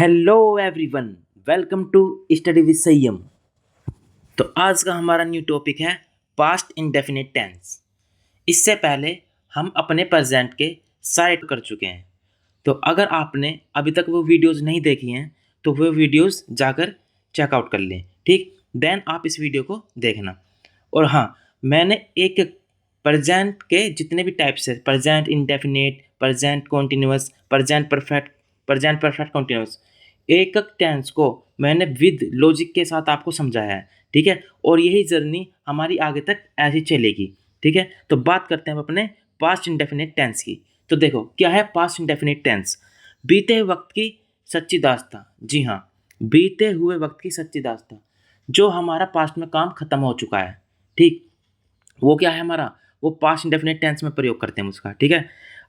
Hello everyone, welcome to study with Sanyam. तो आज का हमारा न्यू टॉपिक है पास्ट इंडेफिनिट टेंस। इससे पहले हम अपने प्रेजेंट के सारे कर चुके हैं। तो अगर आपने अभी तक वो वीडियोस नहीं देखी हैं तो वो वीडियोस जाकर चेकआउट कर लें, ठीक। देन आप इस वीडियो को देखना। और हाँ, मैंने एक प्रेजेंट के जितने भी टाइप्स है, present indefinite, present continuous, present perfect continuous, एक एक टेंस को मैंने विद लॉजिक के साथ आपको समझाया है, ठीक है। और यही जर्नी हमारी आगे तक ऐसी चलेगी, ठीक है। तो बात करते हैं हम अपने पास्ट इंडेफिनिट टेंस की। तो देखो क्या है पास्ट इंडेफिनिट टेंस। बीते हुए वक्त की सच्ची दास्तां। जी हाँ, बीते हुए वक्त की सच्ची दास्तां, जो हमारा पास्ट में काम खत्म हो चुका है, ठीक, वो क्या है हमारा, वो पास्ट इंडेफिनिट टेंस में प्रयोग करते हैं उसका, ठीक है।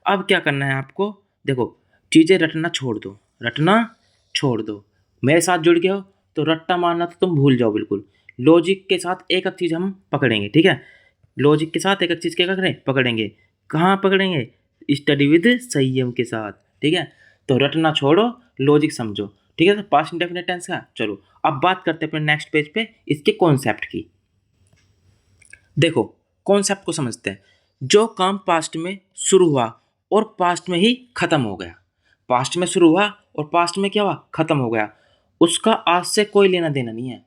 अब क्या करना है आपको, देखो, चीज़ें रटना छोड़ दो, रटना छोड़ दो। मेरे साथ जुड़ गए हो तो रट्टा मारना तो तुम भूल जाओ बिल्कुल। लॉजिक के साथ एक एक चीज़ हम पकड़ेंगे, ठीक है। लॉजिक के साथ एक एक चीज़ क्या करें, पकड़ेंगे। कहाँ पकड़ेंगे? स्टडी विद संयम के साथ, ठीक है। तो रटना छोड़ो, लॉजिक समझो, ठीक है। तो पास्ट इंडेफिनिट टेंस का चलो अब बात करते हैं अपने नेक्स्ट पेज पे इसके कॉन्सेप्ट की। देखो, कॉन्सेप्ट को समझते हैं। जो काम पास्ट में शुरू हुआ और पास्ट में ही खत्म हो गया, पास्ट में शुरू हुआ और पास्ट में क्या हुआ, खत्म हो गया, उसका आज से कोई लेना देना नहीं है।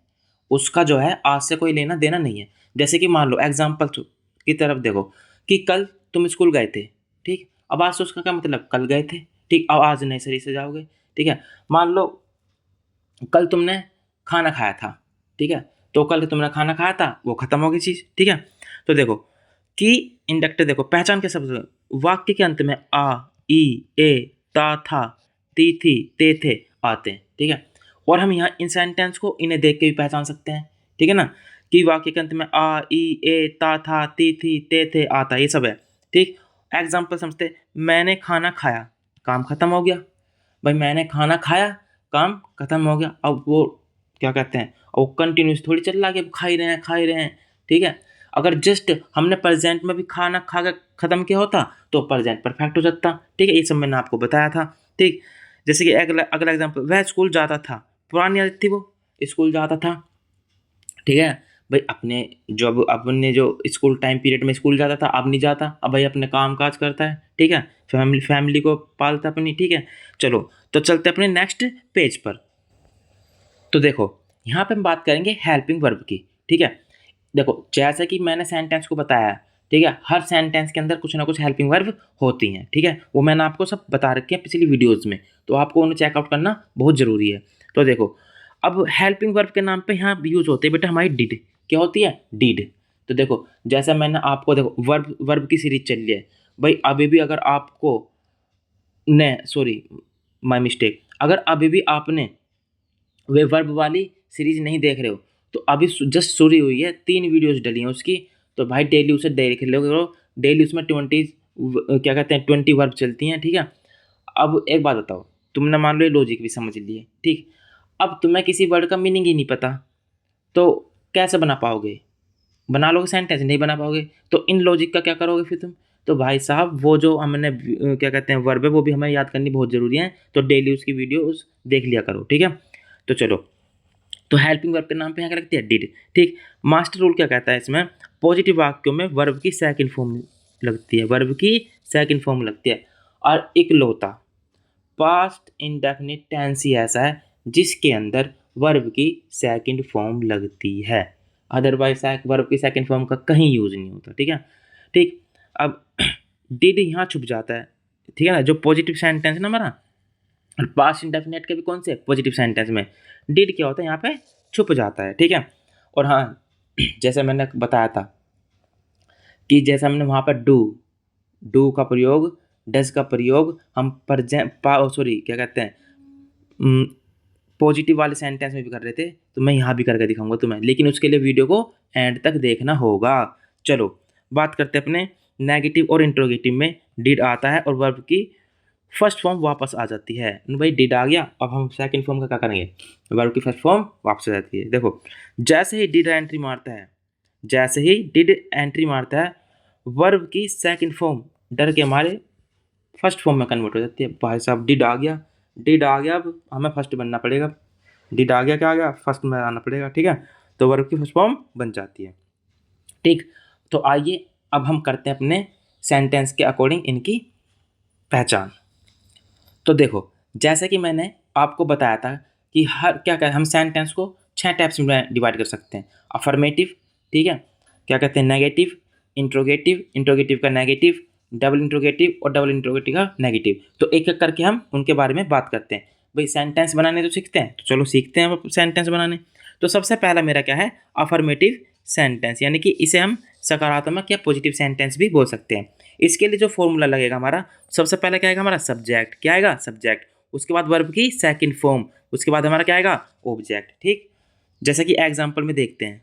उसका जो है आज से कोई लेना देना नहीं है। जैसे कि मान लो एग्जाम्पल की तरफ देखो कि कल तुम स्कूल गए थे, ठीक। अब आज से उसका क्या मतलब, कल गए थे, ठीक। अब आज नर्सरी से जाओगे, ठीक है। मान लो कल तुमने खाना खाया था, ठीक है। तो कल तुमने खाना खाया था, वो खत्म हो गई चीज़, ठीक है। तो देखो कि इंडक्टर, देखो पहचान के शब्द वाक्य के अंत में आ, ई, ए, ता, था, ती, थी, ते, थे आते हैं, ठीक है। और हम यहाँ इन सेंटेंस को इन्हें देख के भी पहचान सकते हैं, ठीक है ना, कि वाक्य के अंत में आ, ई, ए, ता, था, ती, थी, ते, थे आता, ये सब है, ठीक। एग्जाम्पल समझते, मैंने खाना खाया, काम खत्म हो गया। भाई मैंने खाना खाया, काम खत्म हो गया। अब वो क्या कहते हैं, वो कंटिन्यूस थोड़ी चल रहा है कि अब खा ही रहे हैं खा ही रहे हैं, ठीक है। अगर जस्ट हमने प्रेजेंट में भी खाना खा कर खत्म किया होता तो प्रेजेंट परफेक्ट हो जाता, ठीक है। ये सब मैंने आपको बताया था, ठीक। जैसे कि अगला अगला एग्जाम्पल, वह स्कूल जाता था, पुरानी आदत थी, वो स्कूल जाता था, ठीक है। भाई अपने अपने जो स्कूल टाइम पीरियड में स्कूल जाता था, अब नहीं जाता, अब भाई अपने काम काज करता है, ठीक है। फैमिली को पालता अपनी, ठीक है। चलो तो चलते अपने नेक्स्ट पेज पर। तो देखो यहाँ पे हम बात करेंगे हेल्पिंग वर्ब की, ठीक है। देखो जैसे कि मैंने सेंटेंस को बताया, ठीक है, हर सेंटेंस के अंदर कुछ ना कुछ हेल्पिंग वर्ब होती हैं, ठीक है। वो मैंने आपको सब बता रखे हैं पिछली वीडियोज़ में, तो आपको उन्हें चेकआउट करना बहुत ज़रूरी है। तो देखो अब हेल्पिंग वर्ब के नाम पे यहाँ यूज होती है बेटा हमारी डिड। क्या होती है? डिड। तो देखो जैसा मैंने आपको, देखो वर्ब वर्ब की सीरीज चल रही है भाई, अभी भी अगर आपको ने सॉरी माय मिस्टेक, अगर अभी भी आपने वे वर्ब वाली सीरीज नहीं देख रहे हो तो अभी जस्ट शुरू हुई है, 3 वीडियोस डली हैं उसकी, तो भाई डेली उसे देख लो करो। डेली उसमें 20 क्या कहते हैं 20 वर्ब चलती हैं, ठीक है। अब एक बात बताओ, तुमने मान लो ये लॉजिक भी समझ लिए, ठीक। अब तुम्हें किसी वर्ड का मीनिंग ही नहीं पता तो कैसे बना पाओगे? बना लोगे सेंटेंस? नहीं बना पाओगे। तो इन लॉजिक का क्या करोगे फिर तुम? तो भाई साहब वो जो हमने क्या कहते हैं वर्ब है वो भी हमें याद करनी बहुत ज़रूरी है, तो डेली उसकी वीडियो उस देख लिया करो, ठीक है। तो चलो, तो हेल्पिंग वर्ब के नाम पे यहाँ क्या लगती है? डिड, ठीक। मास्टर रूल क्या कहता है इसमें? पॉजिटिव वाक्यों में वर्ब की सेकंड फॉर्म लगती है, वर्ब की सेकंड फॉर्म लगती है। और इकलौता पास्ट इंडेफिनिट टेंस ही ऐसा है जिसके अंदर वर्ब की सेकंड फॉर्म लगती है, अदरवाइज वर्ब की सेकंड फॉर्म का कहीं यूज नहीं होता, ठीक है, ठीक। अब डिड यहाँ छुप जाता है, ठीक है ना, जो पॉजिटिव सेंटेंस है ना हमारा, और पास्ट इंडेफिनिट के भी कौन से पॉजिटिव सेंटेंस में डिड क्या होता है यहाँ पे छुप जाता है, ठीक है। और हाँ जैसे मैंने बताया था कि जैसे हमने वहाँ पर डू का प्रयोग, डज का प्रयोग हम क्या कहते हैं पॉजिटिव वाले सेंटेंस में भी कर रहे थे, तो मैं यहाँ भी करके दिखाऊंगा तुम्हें, लेकिन उसके लिए वीडियो को एंड तक देखना होगा। चलो बात करते हैं अपने नेगेटिव और इंट्रोगेटिव में डिड आता है और वर्ब की फर्स्ट फॉर्म वापस आ जाती है। भाई डिड आ गया, अब हम सेकंड फॉर्म का क्या करेंगे? वर्ब की फर्स्ट फॉर्म वापस आ जाती है। देखो जैसे ही डिड एंट्री मारता है, जैसे ही डिड एंट्री मारता है, वर्ब की सेकंड फॉर्म डर के हमारे फर्स्ट फॉर्म में कन्वर्ट हो जाती है। भाई साहब डिड आ गया, डिड आ गया, अब हमें फर्स्ट बनना पड़ेगा। डिड आ गया, क्या आ गया, फर्स्ट में आना पड़ेगा, ठीक है। तो वर्ब की फर्स्ट फॉर्म बन जाती है, ठीक। तो आइए अब हम करते हैं अपने सेंटेंस के अकॉर्डिंग इनकी पहचान। तो देखो, जैसे कि मैंने आपको बताया था कि हर क्या क्या हम सेंटेंस को 6 टाइप्स में डिवाइड कर सकते हैं। अफर्मेटिव, ठीक है, क्या कहते हैं, नेगेटिव, इंट्रोगेटिव, इंट्रोगेटिव का नेगेटिव, डबल इंट्रोगेटिव और डबल इंट्रोगेटिव का नेगेटिव। तो एक एक करके हम उनके बारे में बात करते हैं। भाई सेंटेंस बनाने तो सीखते हैं, तो चलो सीखते हैं हम सेंटेंस बनाने। तो सबसे पहला मेरा क्या है, अफर्मेटिव सेंटेंस, यानी कि इसे हम सकारात्मक या पॉजिटिव सेंटेंस भी बोल सकते हैं। इसके लिए जो फॉर्मूला लगेगा हमारा, सबसे पहले क्या आएगा हमारा, सब्जेक्ट, क्या आएगा, सब्जेक्ट, उसके बाद वर्ब की सेकंड फॉर्म, उसके बाद हमारा क्या आएगा, ऑब्जेक्ट, ठीक। जैसे कि एग्जांपल में देखते हैं,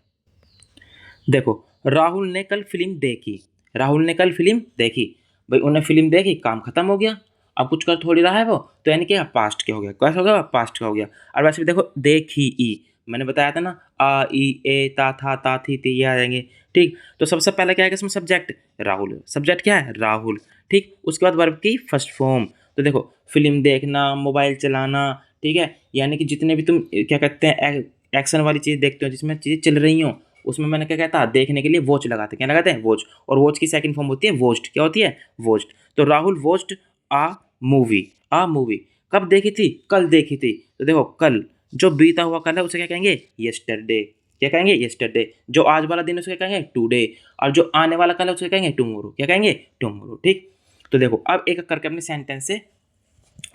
देखो, राहुल ने कल फिल्म देखी, राहुल ने कल फिल्म देखी, भाई उन्हें फिल्म देखी, काम खत्म हो गया। अब कुछ कर थोड़ी रहा है वो, तो यानी क्या, पास्ट क्या हो गया, कैसा हो गया, पास्ट का हो गया। और वैसे भी देखो, देखी ई, मैंने बताया था ना, आ ई ए ता थी ये आ जाएंगे, ठीक। तो सबसे पहले क्या आएगा इसमें, सब्जेक्ट, राहुल, सब्जेक्ट क्या है, राहुल, ठीक। उसके बाद वर्ब की फर्स्ट फॉर्म, तो देखो, फिल्म देखना, मोबाइल चलाना, ठीक है, यानी कि जितने भी तुम क्या कहते हैं एक्शन वाली चीज़ देखते हो, जिसमें चीज़ें चल रही हो, उसमें मैंने क्या कहता, देखने के लिए वॉच लगाते हैं, क्या लगाते हैं, वॉच। और वॉच की सेकंड फॉर्म होती है वॉच्ड, क्या होती है, वॉच्ड। तो राहुल वॉच्ड आ मूवी, आ मूवी, कब देखी थी, कल देखी थी। तो देखो, कल, जो बीता हुआ कल है उसे क्या कहेंगे, यस्टरडे, क्या कहेंगे, यस्टरडे। जो आज वाला दिन है उसे क्या कहेंगे, टुडे। और जो आने वाला कल है उसे क्या कहेंगे, टुमारो, क्या कहेंगे, टुमारो, ठीक। तो देखो, अब एक एक करके अपने सेंटेंस से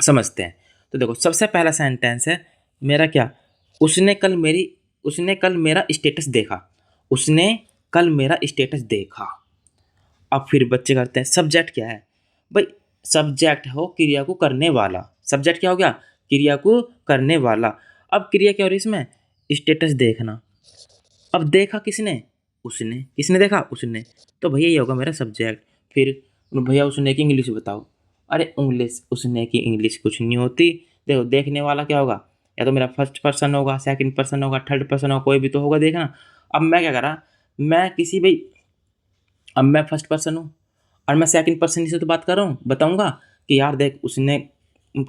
समझते हैं। तो देखो, सबसे पहला सेंटेंस है मेरा क्या, उसने कल मेरी, उसने कल मेरा स्टेटस देखा, उसने कल मेरा स्टेटस देखा। अब फिर बच्चे करते हैं, सब्जेक्ट क्या है, भाई सब्जेक्ट हो क्रिया को करने वाला, सब्जेक्ट क्या हो गया, क्रिया को करने वाला। अब क्रिया क्या हो रही है इसमें, स्टेटस देखना। अब देखा किसने, उसने, किसने देखा, उसने। तो भैया ये होगा मेरा सब्जेक्ट। फिर भैया उसने की इंग्लिश बताओ, अरे इंग्लिश, उसने की इंग्लिश कुछ नहीं होती। देखो, देखने वाला क्या होगा, या तो मेरा फर्स्ट पर्सन होगा, सेकंड पर्सन होगा, थर्ड पर्सन होगा, कोई भी तो होगा देखना। अब मैं क्या करा, मैं किसी भाई, अब मैं फर्स्ट पर्सन हूँ और मैं सेकंड पर्सन से तो बात कर रहा हूँ, बताऊँगा कि यार देख, उसने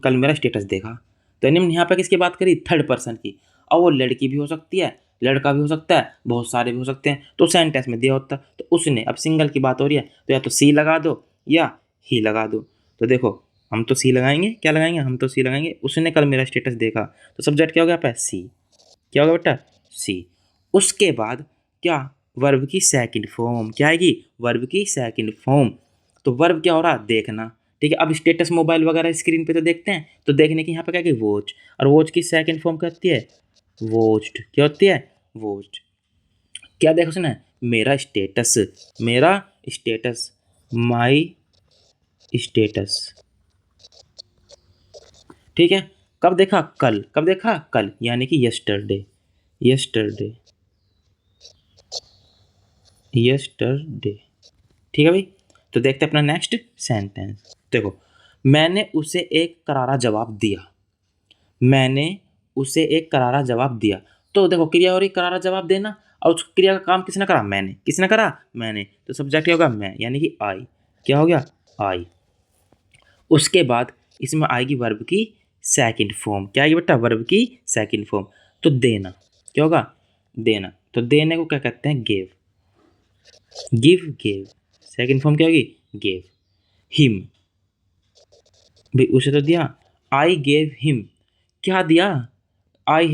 कल मेरा स्टेटस देखा। तो यानी यहाँ पे किसकी बात करी, थर्ड पर्सन की। और वो लड़की भी हो सकती है, लड़का भी हो सकता है, बहुत सारे भी हो सकते हैं, तो सेंटेंस में दिया होता है। तो उसने, अब सिंगल की बात हो रही है, तो या तो सी लगा दो या ही लगा दो। तो देखो, हम तो सी लगाएंगे, क्या लगाएंगे, हम तो सी लगाएंगे, उसने कल मेरा स्टेटस देखा। तो सब्जेक्ट क्या हो गया पे, सी, क्या होगा बेटा, सी। उसके बाद क्या, वर्ब की सेकंड फॉर्म, क्या आएगी, वर्ब की सेकंड फॉर्म। तो वर्ब क्या हो रहा, देखना, ठीक है। अब स्टेटस मोबाइल वगैरह स्क्रीन पे तो देखते हैं, तो देखने की यहाँ पे क्या है, वॉच। और वॉच की सेकंड फॉर्म क्या होती है, वॉच्ड, क्या होती है, वॉच्ड। क्या देखो सुना, मेरा स्टेटस, मेरा स्टेटस, माई स्टेटस, ठीक है। कब देखा, कल, कब देखा, कल, यानी कि यस्टरडे, यस्टरडे, यस्टरडे, ठीक है भाई। तो देखते हैं अपना नेक्स्ट सेंटेंस। देखो, मैंने उसे एक करारा जवाब दिया, मैंने उसे एक करारा जवाब दिया। तो देखो, क्रिया हो रही करारा जवाब देना, और उस क्रिया का काम किसने करा, मैंने, किसने करा, मैंने। तो सब्जेक्ट क्या होगा, मैं, यानी कि आई, क्या हो गया, आई। उसके बाद इसमें आएगी वर्ब की सेकंड फॉर्म, क्या आएगी बेटा, वर्ब की सेकंड फॉर्म। तो देना, क्या होगा, देना। तो देने को क्या कहते हैं, gave, give, gave, second form क्या होगी, गेव। हिम, भाई उसे तो दिया, आई गेव हिम, क्या दिया, आई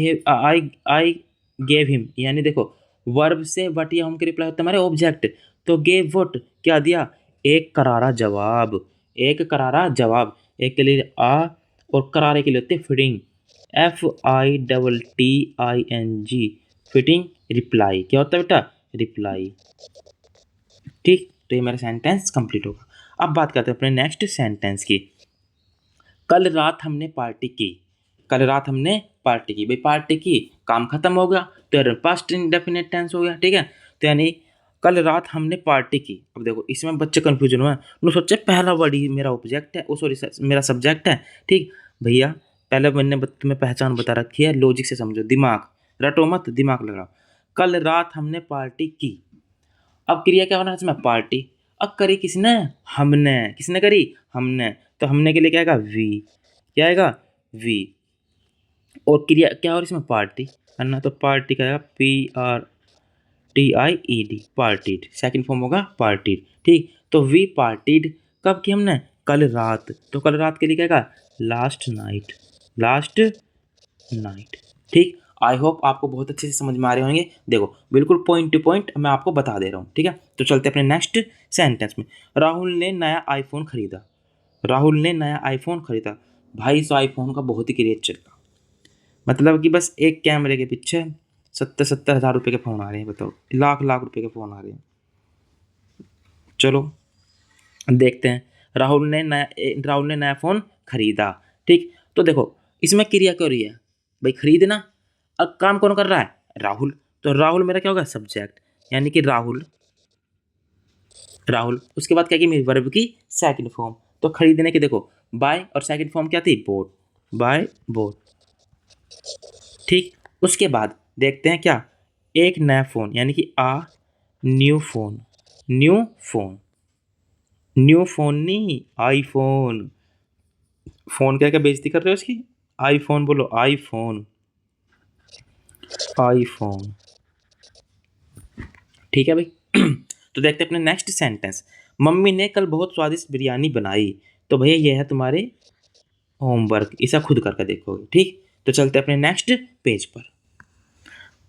गेव हिम, यानी देखो, वर्ब से वट या हम के रिप्लाई होता है हमारे ऑब्जेक्ट। तो गेव वट, क्या दिया, एक करारा जवाब, एक करारा जवाब। एक के लिए आ, और करारे के लिए होते फिटिंग, FITTING, फिटिंग रिप्लाई, क्या होता है बेटा, रिप्लाई, ठीक। तो ये मेरा सेंटेंस कंप्लीट होगा। अब बात करते हैं अपने नेक्स्ट सेंटेंस की। कल रात हमने पार्टी की, कल रात हमने पार्टी की, भाई पार्टी की, काम खत्म हो गया, तो पास्ट इंडेफिनिट टेंस हो गया, ठीक है। तो यानी कल रात हमने पार्टी की। अब देखो, इसमें बच्चे कंफ्यूजन हुआ, उन्होंने सोचे पहला वर्ड ही मेरा ऑब्जेक्ट है, ओ सॉरी मेरा सब्जेक्ट है, ठीक। भैया पहले मैंने तुम्हें पहचान बता रखी है, लॉजिक से समझो, दिमाग रटो मत, दिमाग लगाओ। कल रात हमने पार्टी की, अब क्रिया क्या होना है इसमें, पार्टी। अब करी किसने, हमने, किसने करी, हमने। तो हमने के लिए क्या आएगा, वी, क्या आएगा, वी, और क्रिया क्या, और इसमें पार्टी करना, तो पार्टी का PRTIED, पार्टीड, सेकंड फॉर्म होगा पार्टीड। ठीक, तो वी पार्टीड कब की हमने, कल रात, तो कल रात के लिए क्या कहा, लास्ट नाइट, लास्ट नाइट। ठीक, आई होप आपको बहुत अच्छे से समझ में आ रहे होंगे। देखो बिल्कुल पॉइंट टू पॉइंट मैं आपको बता दे रहा हूँ। ठीक है, तो चलते अपने नेक्स्ट सेंटेंस में। राहुल ने नया आईफोन खरीदा, राहुल ने नया आईफोन खरीदा। भाई इस आईफोन का बहुत ही क्रेज चल रहा, मतलब कि बस एक कैमरे के पीछे 70,000 रुपये के फ़ोन आ रहे हैं, बताओ, लाख लाख रुपए के फ़ोन आ रहे हैं। चलो देखते हैं, राहुल ने नया फ़ोन खरीदा। ठीक, तो देखो इसमें क्रिया क्या हो रही है भाई, खरीदना। अब काम कौन कर रहा है, राहुल, तो राहुल मेरा क्या होगा, सब्जेक्ट, यानी कि राहुल, राहुल। उसके बाद क्या की, मेरी वर्ब की सेकंड फॉर्म, तो खरीदने की देखो बाय, और सेकंड फॉर्म क्या थी, बोट, बाय बोट। ठीक, उसके बाद देखते हैं क्या, एक नया फ़ोन, यानी कि new phone, new phone, new phone नहीं आईफोन, फोन क्या क्या बेइज्जती कर रहे हो उसकी, आईफोन बोलो, आईफोन, आईफोन। ठीक है भाई। तो देखते हैं अपने नेक्स्ट सेंटेंस। मम्मी ने कल बहुत स्वादिष्ट बिरयानी बनाई, तो भैया ये है तुम्हारे होमवर्क, इसे खुद करके देखोगे। ठीक, तो चलते हैं अपने नेक्स्ट पेज पर।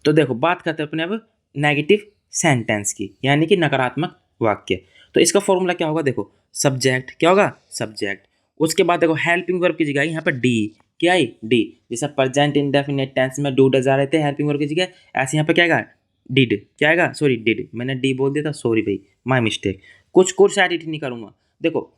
तो देखो बात करते हैं अपने अब नेगेटिव सेंटेंस की, यानी कि नकारात्मक वाक्य। तो इसका फॉर्मूला क्या होगा, देखो सब्जेक्ट क्या होगा, सब्जेक्ट, उसके बाद देखो हेल्पिंग वर्ब की जगह यहाँ पर डी, क्या है, डी, जैसे प्रेजेंट इंडेफिनिट टेंस में डू डज आ रहे थे हेल्पिंग वर्ब की जगह, ऐसे यहाँ पे क्या आएगा, डिड, क्या आएगा, सॉरी डिड, मैंने डी बोल दिया था, सॉरी भाई, माय मिस्टेक, कुछ कोर्स एडिट नहीं करूँगा। देखो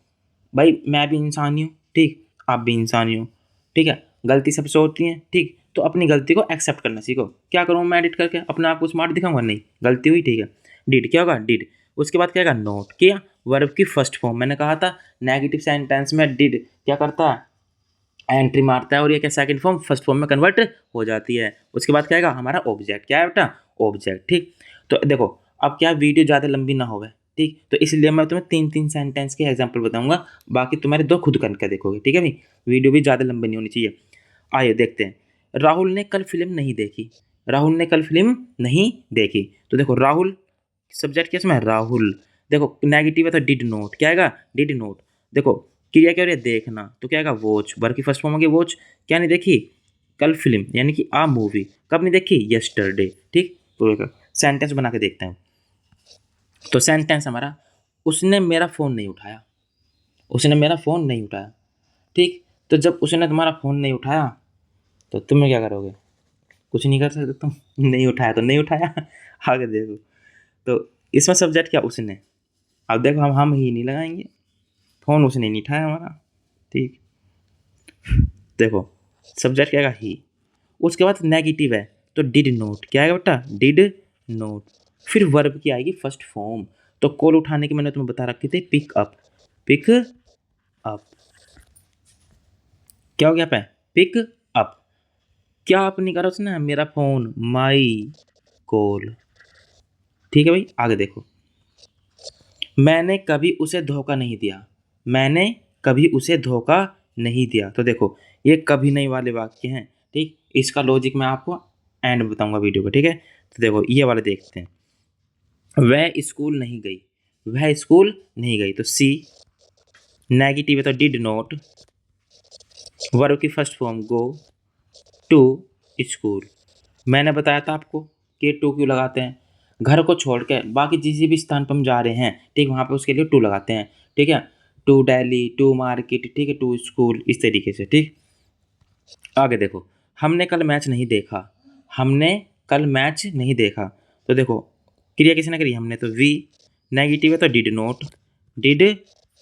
भाई मैं भी इंसान ही हूँ, ठीक, आप भी इंसान ही हो, ठीक है, गलती सबसे होती है। ठीक, तो अपनी गलती को एक्सेप्ट करना सीखो। क्या करूँ मैं एडिट करके अपने आप को स्मार्ट दिखाऊंगा, नहीं, गलती हुई, ठीक है। डिड क्या होगा, डिड, उसके बाद क्या होगा, नोट, क्या, वर्ब की फर्स्ट फॉर्म, मैंने कहा था नेगेटिव सेंटेंस में डिड क्या करता है, एंट्री मारता है, और ये क्या सेकंड फॉर्म फर्स्ट फॉर्म में कन्वर्ट हो जाती है। उसके बाद क्या आएगा हमारा ऑब्जेक्ट, क्या है बेटा, ऑब्जेक्ट। ठीक, तो देखो अब क्या वीडियो ज़्यादा लंबी ना होवे, ठीक, तो इसलिए मैं तुम्हें 3-3 सेंटेंस के एग्जाम्पल बताऊंगा, बाकी तुम्हारे दो खुद करके देखोगे। ठीक है भाई, वीडियो भी ज़्यादा लंबी नहीं होनी चाहिए। आइए देखते हैं, राहुल ने कल फिल्म नहीं देखी, राहुल ने कल फिल्म नहीं देखी। तो देखो राहुल सब्जेक्ट किस में, राहुल, देखो नेगेटिव है तो डिड नोट, क्या आएगा, डिड नोट। देखो क्रिया क्या हो रही है, देखना, तो क्या आएगा, वॉच, वर्ब की फर्स्ट फॉर्म होगी वॉच, क्या नहीं देखी, कल फिल्म, यानी कि मूवी, कब नहीं देखी, यस्टरडे। ठीक, तो सेंटेंस बना के देखते हैं। तो सेंटेंस हमारा, उसने मेरा फ़ोन नहीं उठाया, उसने मेरा फ़ोन नहीं उठाया। ठीक, तो जब उसने तुम्हारा फ़ोन नहीं उठाया तो तुम क्या करोगे, कुछ नहीं कर सकते तुम, नहीं उठाया तो नहीं उठाया। आगे देखो, तो इसमें सब्जेक्ट क्या, उसने, अब देखो हम ही नहीं लगाएंगे, फ़ोन उसने नहीं उठाया हमारा। ठीक, देखो सब्जेक्ट क्या आएगा, ही, उसके बाद नेगेटिव है तो डिड नोट, क्या आएगा बेटा, डिड नोट। फिर वर्ब की आएगी फर्स्ट फॉर्म, तो कॉल उठाने की मैंने तुम्हें बता रखी थी, पिक अप, पिक अप, क्या हो गया पे, पिक अप, क्या आप नहीं करा उसने मेरा फोन, माई कॉल। ठीक है भाई, आगे देखो, मैंने कभी उसे धोखा नहीं दिया, मैंने कभी उसे धोखा नहीं दिया। तो देखो ये कभी नहीं वाले वाक्य हैं। ठीक, इसका लॉजिक मैं आपको एंड में बताऊंगा वीडियो को। ठीक है, तो देखो ये वाले देखते हैं, वह स्कूल नहीं गई, वह स्कूल नहीं गई, तो सी, नेगेटिव है तो डिड नॉट, वर्ब की first form go, to school. मैंने बताया था आपको कि टू क्यों लगाते हैं, घर को छोड़ के बाकी जिस भी स्थान पर हम जा रहे हैं, ठीक, वहाँ पे उसके लिए टू लगाते हैं। ठीक है, टू दिल्ली, टू मार्केट, ठीक है, टू स्कूल, इस तरीके से। ठीक, आगे देखो, हमने कल मैच नहीं देखा, हमने कल मैच नहीं देखा। तो देखो क्रिया किसने करी, हमने, तो वी, नेगेटिव है तो डिड नोट, डिड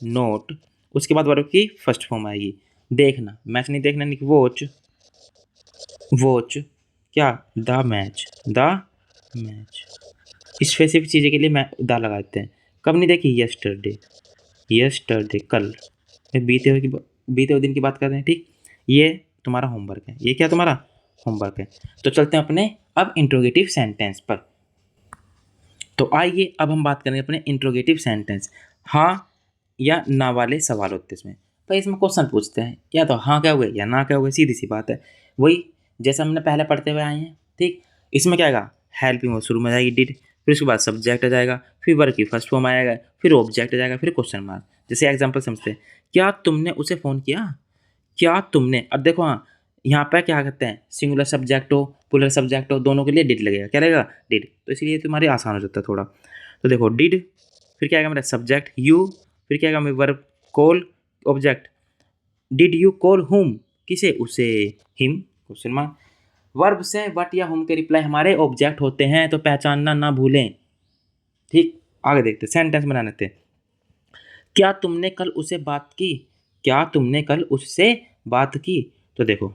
नोट, उसके बाद वर्ब की फर्स्ट फॉर्म आएगी, देखना, मैच नहीं देखना, नहीं वॉच, वॉच, क्या, the match, the match, specific चीज़ें के लिए मैं द लगाते हैं। कब नहीं देखी, यस्टरडे, यस्टरडे, कल, बीते हुए दिन की बात कर रहे हैं। ठीक, ये तुम्हारा होमवर्क है, ये क्या तुम्हारा होमवर्क है। तो चलते हैं अपने अब इंट्रोगेटिव सेंटेंस पर। तो आइए अब हम बात करेंगे अपने इंट्रोगेटिव सेंटेंस, हाँ या ना वाले सवाल होते हैं इसमें। भाई इसमें क्वेश्चन पूछते हैं, या तो हाँ कहोगे या ना कहोगे, सीधी सी बात है। वही जैसा हमने पहले पढ़ते हुए आए हैं, ठीक। इसमें क्या आएगा, हेल्पिंग वो शुरू में जाएगी डिड, फिर उसके बाद सब्जेक्ट आ जाएगा, फिर वर्ब की फर्स्ट फॉर्म आएगा, फिर ऑब्जेक्ट आ जाएगा, फिर क्वेश्चन मार्क। जैसे एग्जाम्पल समझते हैं, क्या तुमने उसे फ़ोन किया, क्या तुमने। अब देखो हाँ, यहाँ पर क्या कहते हैं, सिंगुलर सब्जेक्ट हो प्लूरल सब्जेक्ट हो, दोनों के लिए डिड लगेगा। क्या लगेगा, डिड। तो इसलिए तुम्हारी आसान हो जाता है थोड़ा। तो देखो डिड, फिर क्या आएगा मेरा सब्जेक्ट यू, फिर क्या आएगा मेरा verb call, object did you call हुम, किसे, उसे, हिम, क्वेश्चन मार्क। वर्ब से व्हाट या हुम के रिप्लाई हमारे ऑब्जेक्ट होते हैं, तो पहचानना ना भूलें, ठीक। आगे देखते, सेंटेंस बनाने थे। क्या तुमने कल उससे बात की, क्या तुमने कल उससे बात की। तो देखो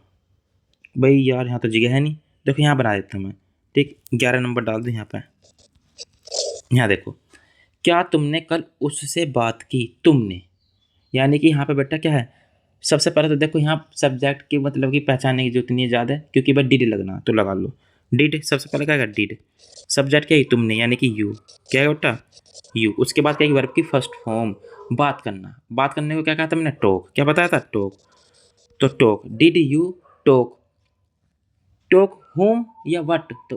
भाई यार, यहाँ तो जगह है नहीं, देखो यहाँ बना देता हूँ मैं, ठीक। 11 नंबर डाल दूँ यहाँ पे। यहाँ देखो, क्या तुमने कल उससे बात की, तुमने, यानी कि यहाँ पे बेटा क्या है, सबसे पहले तो देखो यहाँ सब्जेक्ट की मतलब कि पहचानने की जरूरत नहीं है ज़्यादा, क्योंकि भाई डिड लगना तो लगा लो। डिड सबसे पहले क्या है, डिड। सब्जेक्ट क्या है, तुमने, यानी कि यू। क्या है बेटा, यू। उसके बाद क्या है, वर्ब की फर्स्ट फॉर्म, बात करना। बात करने को क्या कहा था मैंने, टॉक। क्या बताया था, टॉक। तो talk, did you talk, talk home या वट, तो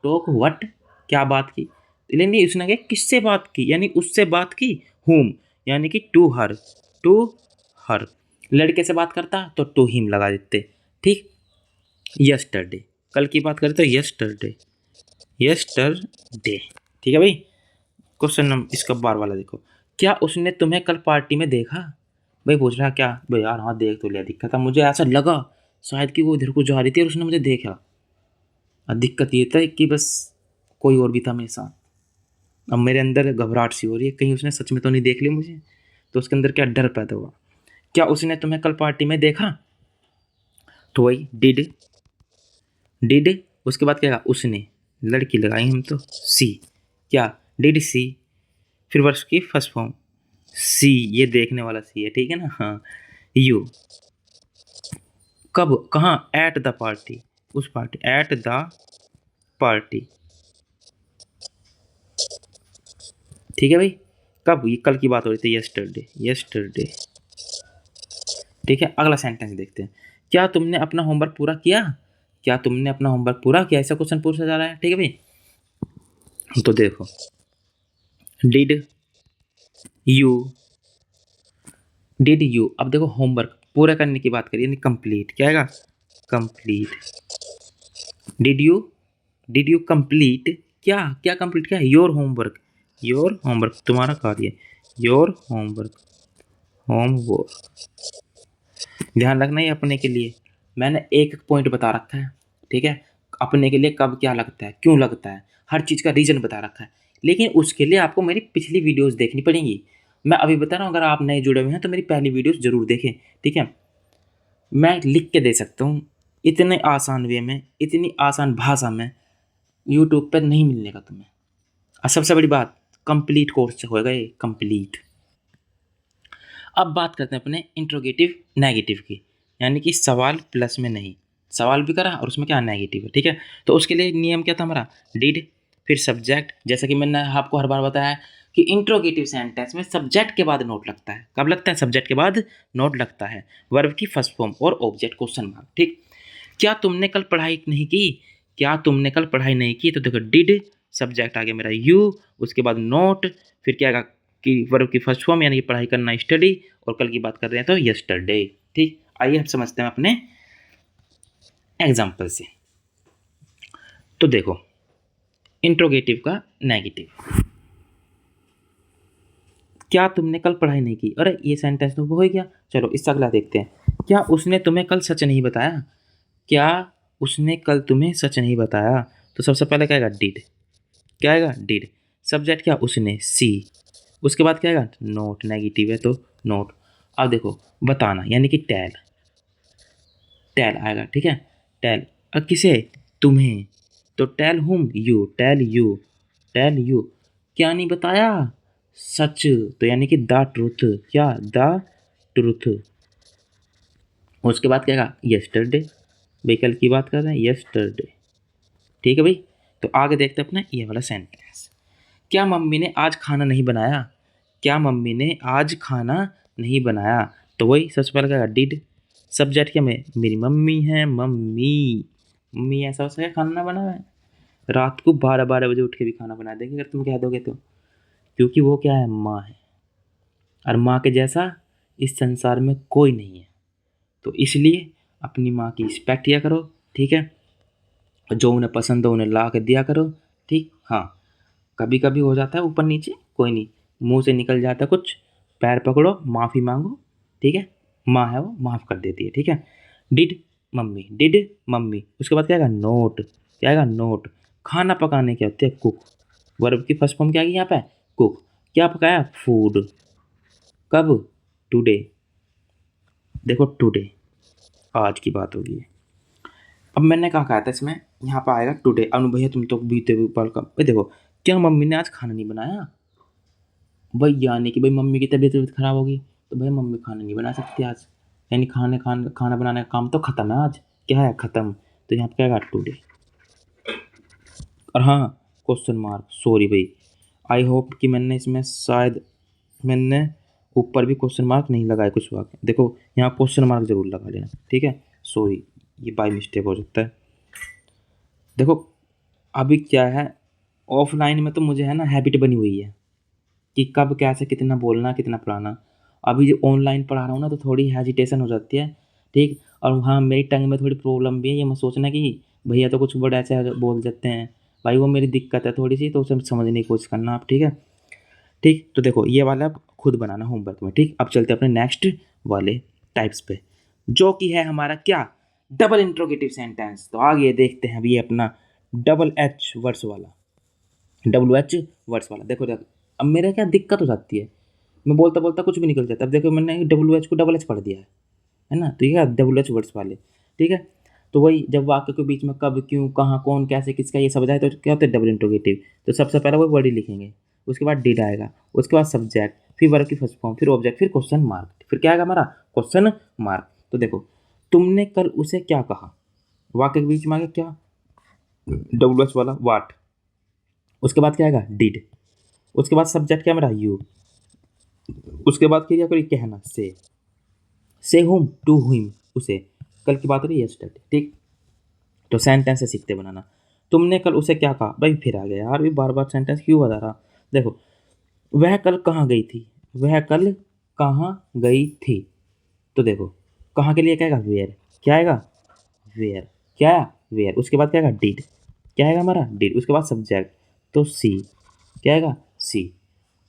टॉक वट, क्या बात की। लेकिन उसने क्या, किससे बात की, यानी उससे बात की, होम, यानी कि टू हर, टू हर। लड़के से बात करता तो टू हिम लगा देते, ठीक। यस्टरडे, कल की बात करें तो यस्टरडे, यस्टरडे, ठीक है भाई। क्वेश्चन नंबर इसका बार वाला देखो, क्या उसने तुम्हें कल पार्टी में देखा। भाई पूछ रहा क्या, भाई यार हाँ देख तो लिया, दिक्कत था, मुझे ऐसा लगा शायद कि वो इधर को जा रही थी और उसने मुझे देखा। अब दिक्कत ये था कि बस कोई और भी था मेरे साथ। अब मेरे अंदर घबराहट सी हो रही है, कहीं उसने सच में तो नहीं देख ली मुझे, तो उसके अंदर क्या डर पैदा हुआ। क्या उसने तुम्हें कल पार्टी में देखा, तो वही डिड, डिड। उसके बाद क्या, उसने, लड़की लगाई हम तो सी, क्या, डिड सी, फिर वर्ष की फर्स्ट फॉर्म सी, ये देखने वाला सी है, ठीक है ना। हाँ, यू, कब, कहाँ, एट द पार्टी, उस पार्टी, एट द पार्टी, ठीक है भाई। कब, ये कल की बात हो रही थी, यस्टरडे, यस्टरडे, ठीक है। अगला सेंटेंस देखते हैं, क्या तुमने अपना होमवर्क पूरा किया, क्या तुमने अपना होमवर्क पूरा किया, ऐसा क्वेश्चन पूछा जा रहा है, ठीक है भाई। तो देखो, डिड यू, डिड यू, अब देखो होमवर्क पूरा करने की बात करिए, यानी कंप्लीट, क्या आएगा, कंप्लीट। डिड यू कंप्लीट, क्या क्या कंप्लीट, क्या, योर होमवर्क, योर होमवर्क, तुम्हारा कार्य, योर होमवर्क, होमवर्क। ध्यान रखना ही अपने के लिए, मैंने एक एक पॉइंट बता रखा है, ठीक है। अपने के लिए कब क्या लगता है, क्यों लगता है, हर चीज़ का रीज़न बता रखा है। लेकिन उसके लिए आपको मेरी पिछली वीडियोस देखनी पड़ेंगी। मैं अभी बता रहा हूँ, अगर आप नए जुड़े हुए हैं तो मेरी पहली वीडियोस ज़रूर देखें, ठीक है। मैं लिख के दे सकता हूँ, इतने आसान वे में, इतनी आसान भाषा में यूट्यूब पर नहीं मिलने का तुम्हें। और सबसे बड़ी बात, कंप्लीट कोर्स होएगा ये, कंप्लीट। अब बात करते हैं अपने इंट्रोगेटिव नेगेटिव की, यानी कि सवाल प्लस में नहीं, सवाल भी करा और उसमें क्या नेगेटिव है, ठीक है। तो उसके लिए नियम क्या था हमारा, डिड, फिर सब्जेक्ट। जैसा कि मैंने आपको हर बार बताया कि इंट्रोगेटिव सेंटेंस में सब्जेक्ट के बाद नोट लगता है। कब लगता है, सब्जेक्ट के बाद नोट लगता है। वर्ब की फर्स्ट फॉर्म और ऑब्जेक्ट, क्वेश्चन मार्क, ठीक। क्या तुमने कल पढ़ाई नहीं की, क्या तुमने कल पढ़ाई नहीं की, तो देखो डिड, सब्जेक्ट आ गया मेरा यू, उसके बाद नोट, फिर क्या आएगा कि वर्ब की फर्स्ट फॉर्म, यानी कि पढ़ाई करना स्टडी, और कल की बात कर रहे हैं तो यस्टरडे, ठीक। आइए हम समझते हैं अपने एग्जाम्पल से। तो देखो, इंट्रोगेटिव का नेगेटिव, क्या तुमने कल पढ़ाई नहीं की, अरे ये सेंटेंस तो हो गया। चलो इससे अगला देखते हैं, क्या उसने तुम्हें कल सच नहीं बताया, क्या उसने कल तुम्हें सच नहीं बताया। तो सबसे पहले क्या आएगा, डिड, क्या आएगा, डिड। सब्जेक्ट क्या, उसने, सी, उसके बाद क्या आएगा, नोट, नेगेटिव है तो नोट। अब देखो बताना, यानी कि टेल, टेल आएगा, ठीक है, टेल। अब किसे, तुम्हें, तो tell whom, you, tell you, tell you, क्या नहीं बताया, सच, तो यानी कि द ट्रूथ, क्या, द ट्रूथ। उसके बाद क्या आएगा, यस्टरडे, भाई कल की बात कर रहे हैं, यस्टरडे, ठीक है भाई। तो आगे देखते हैं अपना ये वाला सेंटेंस, क्या मम्मी ने आज खाना नहीं बनाया, क्या मम्मी ने आज खाना नहीं बनाया। तो वही सबसे पहले क्या डिड, सब्जेक्ट क्या में मेरी मम्मी है, मम्मी मम्मी ऐसा हो सके खाना बना है, रात को 12-12 बजे उठ के भी खाना बना देगी अगर तुम कह दोगे तो, क्योंकि वो क्या है, माँ है, और माँ के जैसा इस संसार में कोई नहीं है। तो इसलिए अपनी माँ की रिस्पेक्ट किया करो, ठीक है, जो उन्हें पसंद हो उन्हें ला के दिया करो, ठीक। हाँ, कभी कभी हो जाता है ऊपर नीचे, कोई नहीं, मुंह से निकल जाता है कुछ, पैर पकड़ो, माफ़ी मांगो, ठीक है, माँ है वो माफ़ कर देती है, ठीक है। डिड मम्मी, डिड मम्मी, उसके बाद क्या आएगा, नोट, क्या आएगा, नोट। खाना पकाने क्या होते हैं, कुक, वर्ब की फर्स्ट फॉर्म क्या आएगी यहाँ पे, कुक। क्या पकाया, फूड, कब, टुडे, देखो टुडे, आज की बात होगी। अब मैंने कहा था इसमें, यहाँ पर आएगा टुडे। अब भैया तुम तो बीते हुए पल का भाई, देखो क्या मम्मी ने आज खाना नहीं बनाया भाई, यानी कि भाई मम्मी की तबीयत खराब होगी तो भाई मम्मी खाना नहीं बना सकती आज, यानी खाना बनाने का काम तो खत्म है आज, क्या है, खत्म। तो यहाँ पे क्या है, टुडे। और हाँ, क्वेश्चन मार्क, सॉरी भाई, आई होप कि मैंने इसमें शायद मैंने ऊपर भी क्वेश्चन मार्क नहीं लगाया कुछ वाक्य, देखो यहाँ क्वेश्चन मार्क जरूर लगा लेना, ठीक है, सॉरी ये बाय मिस्टेक हो सकता है। देखो अभी क्या है, ऑफलाइन में तो मुझे है ना हैबिट बनी हुई है कि कब कैसे कितना बोलना कितना पढ़ाना। अभी जो ऑनलाइन पढ़ा रहा हूँ ना तो थोड़ी हेजिटेशन हो जाती है, ठीक। और हाँ, मेरी टंग में थोड़ी प्रॉब्लम भी है, ये मत सोचना कि भैया तो कुछ वर्ड ऐसे बोल देते हैं, भाई वो मेरी दिक्कत है थोड़ी सी, तो उसे समझने की कोशिश करना आप, ठीक है, ठीक। तो देखो ये वाला आप खुद बनाना होमवर्क में, ठीक। अब चलते हैं अपने नेक्स्ट वाले टाइप्स पे, जो कि है हमारा क्या, डबल इंट्रोगेटिव सेंटेंस। तो आगे देखते हैं अभी ये अपना डबल एच वर्ड्स वाला, WH वर्ड्स वाला। देखो अब मेरा क्या दिक्कत हो जाती है, मैं बोलता बोलता कुछ भी निकल जाता है। अब देखो मैंने WH को डबल एच पढ़ दिया है ना, तो ये क्या, WH वर्ड्स वाले, ठीक है। तो वही जब वाक्य के बीच में कब, क्यों, कहाँ, कौन, कैसे, किसका, ये सब जाए तो क्या होता है, डबल इंट्रोगेटिव। तो सबसे पहले वो वर्ड ही लिखेंगे, उसके बाद डिड आएगा, उसके बाद सब्जेक्ट, फिर वर्ब की फर्स्ट फॉर्म, फिर ऑब्जेक्ट, फिर क्वेश्चन मार्क, फिर क्या आएगा हमारा, क्वेश्चन मार्क। तो देखो तुमने कल उसे क्या कहा, वाक्य के बीच में आ गया क्या, WH वाला वाट, उसके बाद क्या आएगा, डिड, उसके बाद सब्जेक्ट क्या मेरा, यू, उसके बाद क्या करिए, कहना, से हुम, टू हुम, उसे, कल की बात हो रही है यस्टरडे, ठीक। तो सेंटेंस से सीखते बनाना, तुमने कल उसे क्या कहा, भाई फिर आ गया यार, भी बार बार सेंटेंस क्यों बता रहा। देखो वह कल कहाँ गई थी, वह कल कहाँ गई थी। तो देखो कहाँ के लिए क्या आएगा, वेयर, क्या आएगा, वेयर, क्या आया, वेयर। उसके बाद क्या आएगा, डिड, क्या आएगा हमारा, डिड। उसके बाद सब्जेक्ट, तो सी, क्या आएगा, सी।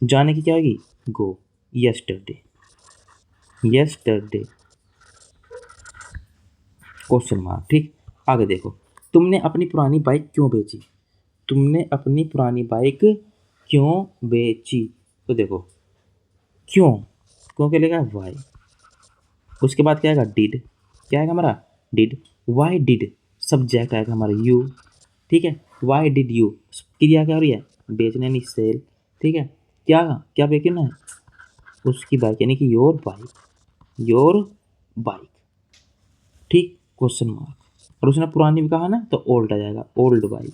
जाने की क्या होगी, गो, यस्टरडे, यस्टरडे, क्वेश्चन मार्क, ठीक। आगे देखो, तुमने अपनी पुरानी बाइक क्यों बेची, तुमने अपनी पुरानी बाइक क्यों बेची। तो देखो क्यों, क्यों के लिए वाई, उसके बाद क्या आएगा, डिड, क्या आएगा हमारा, डिड, वाई डिड, सब्जेक्ट आएगा हमारा यू, ठीक है। वाई डिड यू, क्रिया क्या हो रही है, बेचने नहीं, सेल, ठीक है। क्या क्या बेचना है, उसकी बाइक, यानी कि योर बाइक, योर बाइक, ठीक, क्वेश्चन मार्क। और उसने पुरानी भी कहा ना तो ओल्ड आ जाएगा, ओल्ड बाइक,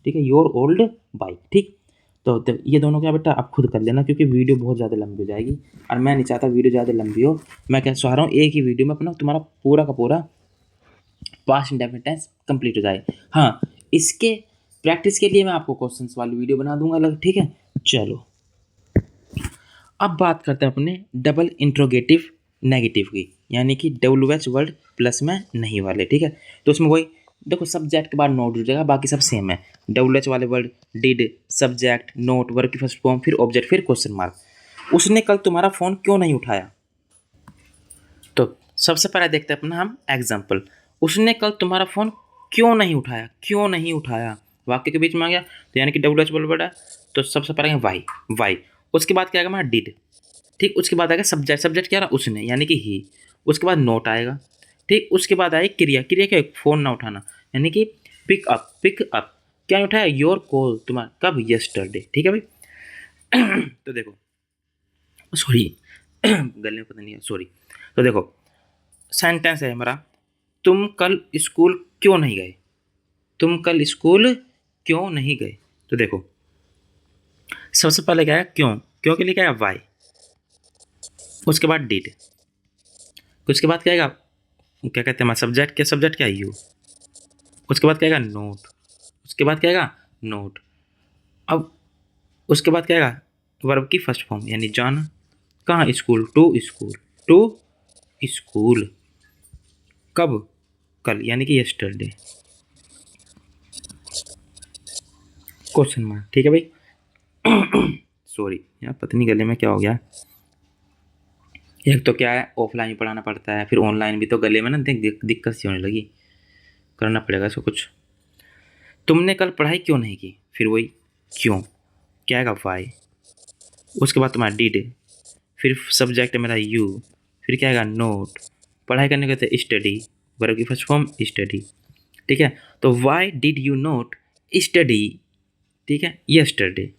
ठीक है, योर ओल्ड बाइक, ठीक। तो ये दोनों क्या बेटा आप खुद कर लेना, क्योंकि वीडियो बहुत ज़्यादा लंबी हो जाएगी और मैं नहीं चाहता वीडियो ज़्यादा लंबी हो। मैं क्या चाह रहा हूँ, एक ही वीडियो में अपना तुम्हारा पूरा का पूरा पास्ट इंडेफिनिट टेंस कंप्लीट हो जाए। हाँ, इसके प्रैक्टिस के लिए मैं आपको क्वेश्चंस वाली वीडियो बना दूंगा अलग, ठीक है। चलो अब बात करते हैं अपने डबल इंट्रोगेटिव नेगेटिव की, यानी कि WH वर्ड प्लस में नहीं वाले, ठीक है। तो उसमें वही देखो, सब्जेक्ट के बाद नोट जुड़ जाएगा, बाकी सब सेम है। WH वाले word did, subject, note, verb की फर्स्ट फॉर्म, फिर ऑब्जेक्ट, फिर क्वेश्चन मार्क। उसने कल तुम्हारा फ़ोन क्यों नहीं उठाया। तो सबसे पहले देखते हैं अपना हम एग्जाम्पल, उसने कल तुम्हारा फ़ोन क्यों नहीं उठाया, क्यों नहीं उठाया, वाक्य के बीच में आ गया, तो यानी कि WH वर्ड है, तो सबसे पहले वाई, वाई। उसके बाद क्या आएगा हमारा, डिड, ठीक। उसके बाद आएगा सब्जेक्ट, सब्जेक्ट क्या रहा, उसने, यानी कि ही। उसके बाद नोट आएगा, ठीक। उसके बाद आएगी क्रिया, क्रिया क्या, फ़ोन ना उठाना, यानी कि पिक अप, पिक अप, क्या नहीं उठाया, योर कॉल, तुम्हारा कब, यस्टरडे, ठीक है भाई। तो देखो सॉरी गले में पता नहीं है, सॉरी। तो देखो सेंटेंस है हमारा, तुम कल स्कूल क्यों नहीं गए, तुम कल स्कूल क्यों नहीं गए। तो देखो सबसे पहले क्या है, क्यों, क्यों के लिए क्या है, वाई, उसके बाद डिड, उसके बाद क्या आएगा, क्या कहते हैं हमारा सब्जेक्ट, क्या सब्जेक्ट क्या है यू। उसके बाद क्या आएगा नोट, उसके बाद क्या आएगा नोट। अब उसके बाद क्या आएगा वर्ब की फर्स्ट फॉर्म यानी जाना, कहाँ school, to school, to school. कब, कल यानी कि यस्टरडे, क्वेश्चन मार्क, ठीक है भाई। सॉरी यार पता नहीं गले में क्या हो गया। एक तो क्या है ऑफलाइन भी पढ़ाना पड़ता है, फिर ऑनलाइन भी, तो गले में ना दिक्कत सी होने लगी, करना पड़ेगा इसको कुछ। तुमने कल पढ़ाई क्यों नहीं की, फिर वही क्यों, क्या आएगा वाई। उसके बाद तुम्हारा डिड, फिर सब्जेक्ट मेरा यू, फिर क्या आएगा नोट। पढ़ाई करने के लिए स्टडी, वर्ब की फर्स्ट फॉर्म स्टडी, ठीक है। तो why did you note study, ठीक है, यस्टरडे,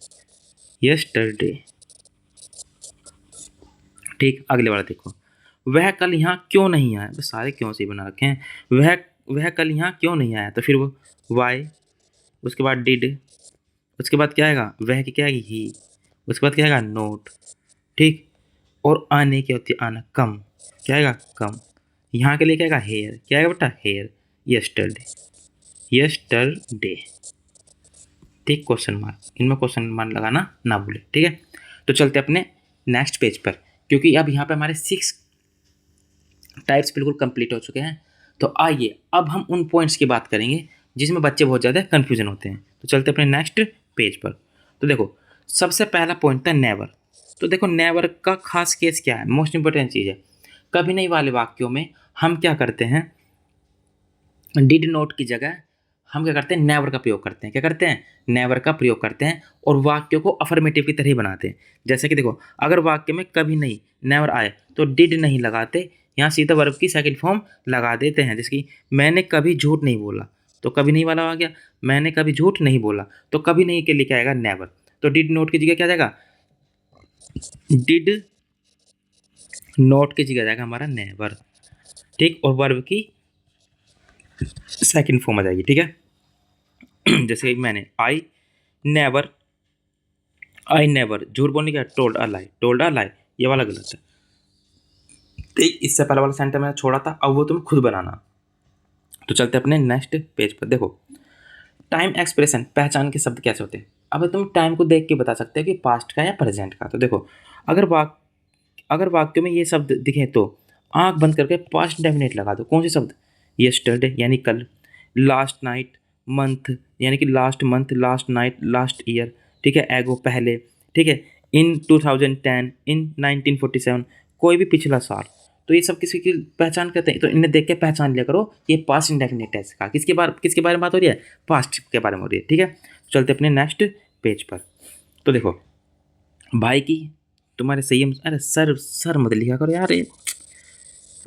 यस्टरडे। ठीक, अगले वाला देखो, वह कल यहाँ क्यों नहीं आया, बस सारे क्यों से ही बना रखे हैं। वह कल यहाँ क्यों नहीं आया, तो फिर वो वाई, उसके बाद डिड, उसके बाद क्या आएगा वह की क्या आएगी ही, उसके बाद क्या आएगा नोट, ठीक। और आने की होती है आना, कम, क्या आएगा कम। यहाँ के लिए क्या आएगा हेयर, क्या आएगा बेटा हेयर, यस्टरडे, यस्टरडे, ठीक। क्वेश्चन मार्क, इनमें क्वेश्चन मार्क लगाना ना भूले, ठीक है। तो चलते अपने नेक्स्ट पेज पर, क्योंकि अब यहाँ पे हमारे 6 टाइप्स बिल्कुल कंप्लीट हो चुके हैं। तो आइए अब हम उन पॉइंट्स की बात करेंगे जिसमें बच्चे बहुत ज़्यादा कन्फ्यूजन होते हैं। तो चलते अपने नेक्स्ट पेज पर। तो देखो सबसे पहला पॉइंट था नेवर। तो देखो नेवर का खास केस क्या है, मोस्ट इंपॉर्टेंट चीज़ है। कभी नहीं वाले वाक्यों में हम क्या करते हैं, डिड नोट की जगह हम क्या करते हैं नेवर का प्रयोग करते हैं, क्या करते हैं नेवर का प्रयोग करते हैं, और वाक्यों को अफर्मेटिव की तरह ही बनाते हैं। जैसे कि देखो अगर वाक्य में कभी नहीं नेवर आए तो डिड नहीं लगाते, यहाँ सीधा वर्ब की सेकंड फॉर्म लगा देते हैं। जैसे कि मैंने कभी झूठ नहीं बोला, तो कभी नहीं वाला आ गया, मैंने कभी झूठ नहीं बोला, तो कभी नहीं के लिए क्या आएगा नेवर। तो डिड नोट की जगह क्या जाएगा, डिड नोट की जगह जाएगा हमारा नेवर, ठीक। और वर्ब की सेकंड फॉर्म आ जाएगी, ठीक है। जैसे कि मैंने नेवर आई नेवर, झूठ बोलने क्या टोल्ड अ लाई, टोल्ड अ लाई, ये वाला गलत है, ठीक। इससे पहले वाला सेंटेंस मैंने छोड़ा था, अब वो तुम खुद बनाना। तो चलते अपने नेक्स्ट पेज पर। देखो टाइम एक्सप्रेशन, पहचान के शब्द कैसे होते हैं। अब तुम टाइम को देख के बता सकते हो कि पास्ट का या प्रेजेंट का। तो देखो अगर वाक्य में ये शब्द दिखे तो आंख बंद करके पास्ट डेफिनेट लगा दो। कौन से शब्द, यस्टरडे यानी कल, लास्ट नाइट, मंथ यानी कि last month, last night, last year, ठीक है, एगो पहले, ठीक है, इन 2010, इन 1947, कोई भी पिछला साल। तो ये सब किसी की पहचान करते हैं, तो इन्हें देख के पहचान लिया करो ये पास्ट इंडेफिनिट है इसका। किसके बारे में बात हो रही है, पास्ट के बारे में हो रही है, ठीक है। चलते अपने नेक्स्ट पेज पर। तो देखो भाई की तुम्हारे संयम, अरे सर सर मत लिखा करो यार,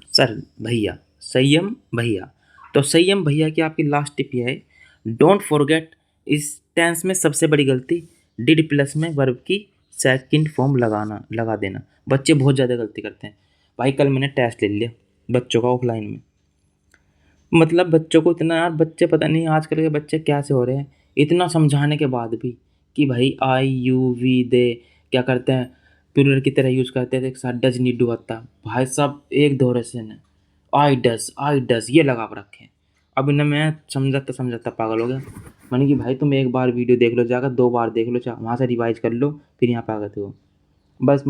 सर भैया, संयम भैया। तो संयम भैया की आपकी लास्ट टिप यह है, डोंट फॉरगेट। इस टेंस में सबसे बड़ी गलती डिड प्लस में वर्ब की सेकंड फॉर्म लगा देना। बच्चे बहुत ज़्यादा गलती करते हैं। भाई कल मैंने टेस्ट ले लिया बच्चों का ऑफलाइन में, मतलब बच्चों को इतना, यार बच्चे पता नहीं आजकल के बच्चे कैसे हो रहे हैं, इतना समझाने के बाद भी कि भाई आई यू वी दे क्या करते हैं, प्लूरल की तरह यूज़ करते थे, एक साथ डज नीड डू आता। भाई साहब एक डोरेशन है, आई डज ये लगा कर रखे हैं। अब इन्हें मैं समझाता पागल हो गया। मैंने कि भाई तुम एक बार वीडियो देख लो, जाकर 2 बार देख लो, वहाँ से रिवाइज कर लो, फिर यहाँ पे आ गए हो। बस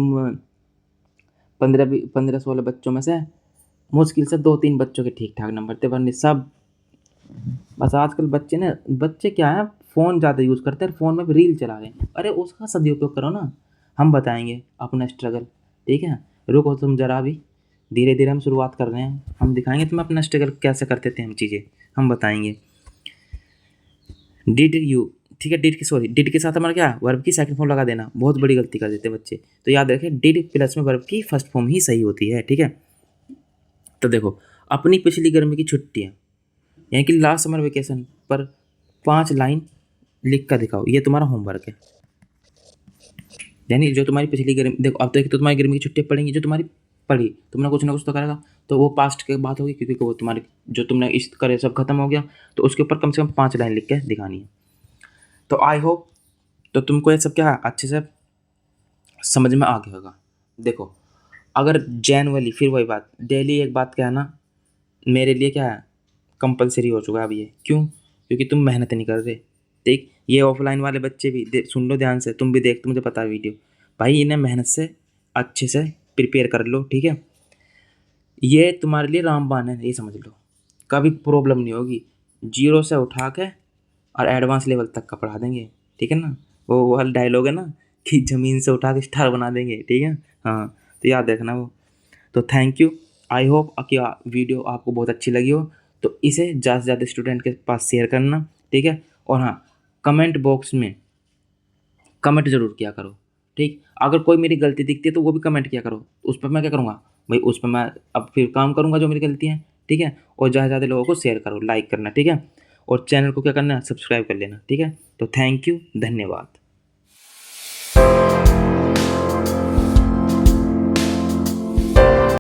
15-16 बच्चों में से मुश्किल से 2-3 बच्चों के ठीक ठाक नंबर थे, वरना सब, बस आजकल बच्चे क्या है फ़ोन ज़्यादा यूज़ करते हैं, फ़ोन में भी रील चला रहे हैं। अरे उसका सदुपयोग करो ना, हम बताएंगे अपना स्ट्रगल, ठीक है। रुको तुम ज़रा भी, धीरे धीरे हम शुरुआत कर रहे हैं, हम दिखाएंगे तुम्हें अपना स्ट्रगल कैसे करते थे हम चीज़ें, हम बताएंगे। डिड यू, ठीक है, डिड के साथ हमारा क्या वर्ब की सेकंड फॉर्म लगा देना, बहुत बड़ी गलती कर देते हैं बच्चे। तो याद रखें डिड प्लस में वर्ब की फर्स्ट फॉर्म ही सही होती है, ठीक है। तो देखो अपनी पिछली गर्मी की छुट्टियाँ यानी कि लास्ट समर वेकेशन पर 5 लाइन लिख कर दिखाओ, ये तुम्हारा होमवर्क है। यानी जो तुम्हारी पिछली गर्मी, देखो अब तक तो तुम्हारी गर्मी की छुट्टियाँ पड़ेंगी, जो तुम्हारी पढ़ी तुमने कुछ ना कुछ तो करेगा, तो वो पास्ट की बात होगी, क्योंकि वो तुम्हारी जो तुमने इस करे सब खत्म हो गया, तो उसके ऊपर कम से कम 5 लाइन लिख के दिखानी है। तो आई होप तो तुमको ये सब क्या अच्छे से समझ में आ गया होगा। देखो अगर जेनुअली, फिर वही बात, डेली एक बात कहना मेरे लिए क्या है, कंपलसरी हो चुका है अब ये। क्यों? क्योंकि तुम मेहनत नहीं कर रहे। देख, ये ऑफलाइन वाले बच्चे भी सुन लो ध्यान से, तुम भी देखते, मुझे पता है वीडियो। भाई इन्हें मेहनत से अच्छे से प्रिपेयर कर लो, ठीक है। ये तुम्हारे लिए रामबाण है, ये समझ लो, कभी प्रॉब्लम नहीं होगी। जीरो से उठा के और एडवांस लेवल तक का पढ़ा देंगे, ठीक है ना। वो वाला डायलॉग है ना कि ज़मीन से उठा के स्टार बना देंगे, ठीक है। हाँ, तो याद रखना वो। तो थैंक यू। आई होप कि वीडियो आपको बहुत अच्छी लगी हो। तो इसे ज़्यादा से ज़्यादा स्टूडेंट के पास शेयर करना, ठीक है। और हाँ, कमेंट बॉक्स में कमेंट ज़रूर किया करो, ठीक। अगर कोई मेरी गलती दिखती है तो वो भी कमेंट किया करो, उस पर मैं क्या करूँगा भाई, उस पर मैं अब फिर काम करूँगा जो मेरी गलती है, ठीक है। और ज़्यादा से ज़्यादा लोगों को शेयर करो, लाइक करना, ठीक है। और चैनल को क्या करना है, सब्सक्राइब कर लेना, ठीक है। तो थैंक यू, धन्यवाद।